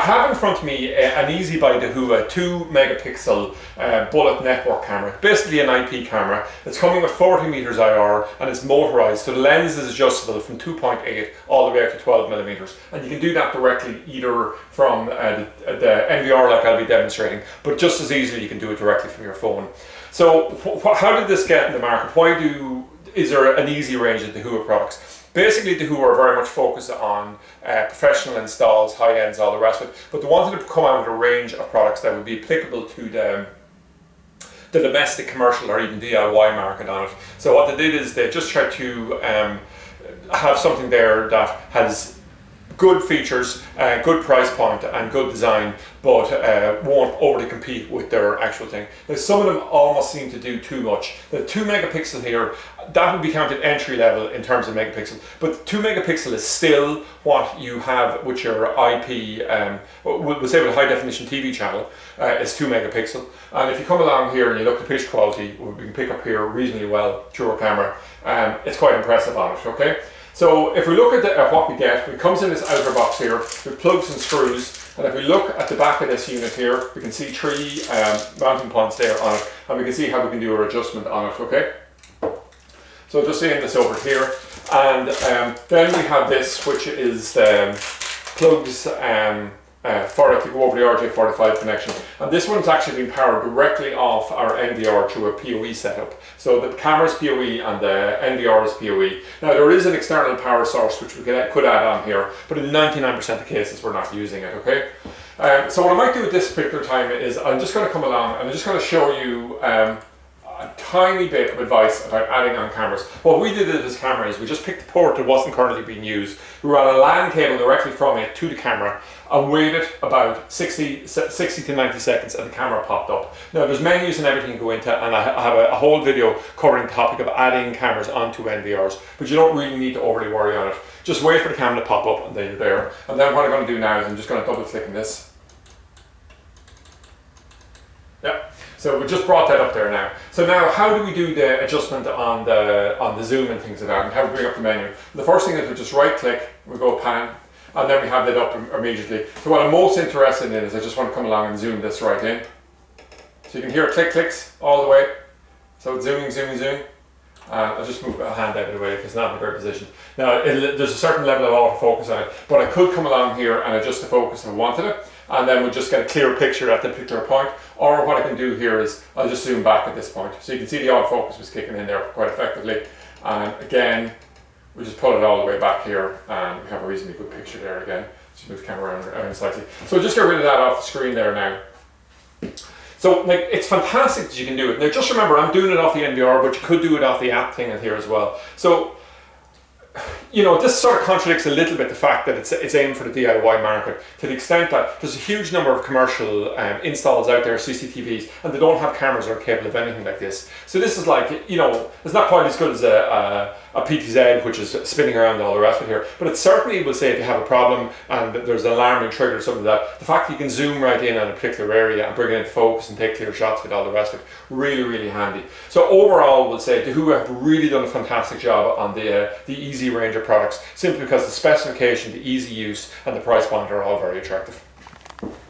have in front of me an Easy by Dahua 2 megapixel bullet network camera, basically an IP camera. It's coming with 40 meters IR and it's motorized, so the lens is adjustable from 2.8 all the way up to 12 millimeters, and you can do that directly either from the NVR like I'll be demonstrating, but just as easily you can do it directly from your phone. So how did this get in the market? Is there an easy range of Dahua products? Basically, Dahua are very much focused on professional installs, high ends, all the rest of it, but they wanted to come out with a range of products that would be applicable to the domestic, commercial, or even DIY market on it. So what they did is they just tried to have something there that has good features, good price point and good design, but won't overly compete with their actual thing. Now, some of them almost seem to do too much. The 2 megapixel here, that would be counted entry level in terms of megapixel, but 2 megapixel is still what you have with your IP, we'll say with a high definition TV channel, is 2 megapixel. And if you come along here and you look at the picture quality, we can pick up here reasonably well through our camera, it's quite impressive on it, okay? So if we look at what we get, it comes in this outer box here with plugs and screws, and if we look at the back of this unit here, we can see 3 mounting points there on it, and we can see how we can do our adjustment on it, okay? So just seeing this over here, and then we have this, which is plugs for it to go over the RJ45 connection, and this one's actually been powered directly off our NVR through a PoE setup. So the camera's PoE and the NVR is PoE. Now there is an external power source which we could add on here, but in 99% of cases we're not using it, okay? So what I might do at this particular time is I'm just going to come along and I'm just going to show you a tiny bit of advice about adding on cameras. What we did with this camera is we just picked the port that wasn't currently being used, we ran a LAN cable directly from it to the camera and waited about 60 to 90 seconds and the camera popped up. Now there's menus and everything to go into, and I have a whole video covering the topic of adding cameras onto NVRs, but you don't really need to overly worry on it. Just wait for the camera to pop up and then you're there. And then what I'm going to do now is I'm just going to double click on this. Yep. So we just brought that up there now. So now how do we do the adjustment on the zoom and things like that, and how do we bring up the menu? The first thing is we just right click, we go pan, and then we have that up immediately. So what I'm most interested in is I just want to come along and zoom this right in. So you can hear it clicks all the way. So it's zooming. I'll just move a hand out of the way if it's not in a great position. Now there's a certain level of autofocus on it, but I could come along here and adjust the focus if I wanted it, and then we'll just get a clear picture at the particular point. Or what I can do here is I'll just zoom back at this point. So you can see the autofocus was kicking in there quite effectively. And again, we just pull it all the way back here and we have a reasonably good picture there again. Just move the camera around slightly. So just get rid of that off the screen there now. So like, it's fantastic that you can do it. Now just remember, I'm doing it off the NVR, but you could do it off the app thing in here as well. So, you know, this sort of contradicts a little bit the fact that it's aimed for the DIY market, to the extent that there's a huge number of commercial installs out there, CCTVs, and they don't have cameras that are capable of anything like this. So this is like, you know, it's not quite as good as a PTZ, which is spinning around and all the rest of it here, but it certainly will say if you have a problem and there's an alarming trigger or something like that, the fact that you can zoom right in on a particular area and bring it into focus and take clear shots with all the rest of it, really handy. So overall, we'll say Dahua have really done a fantastic job on the easy range of products, simply because the specification, the easy use and the price point are all very attractive.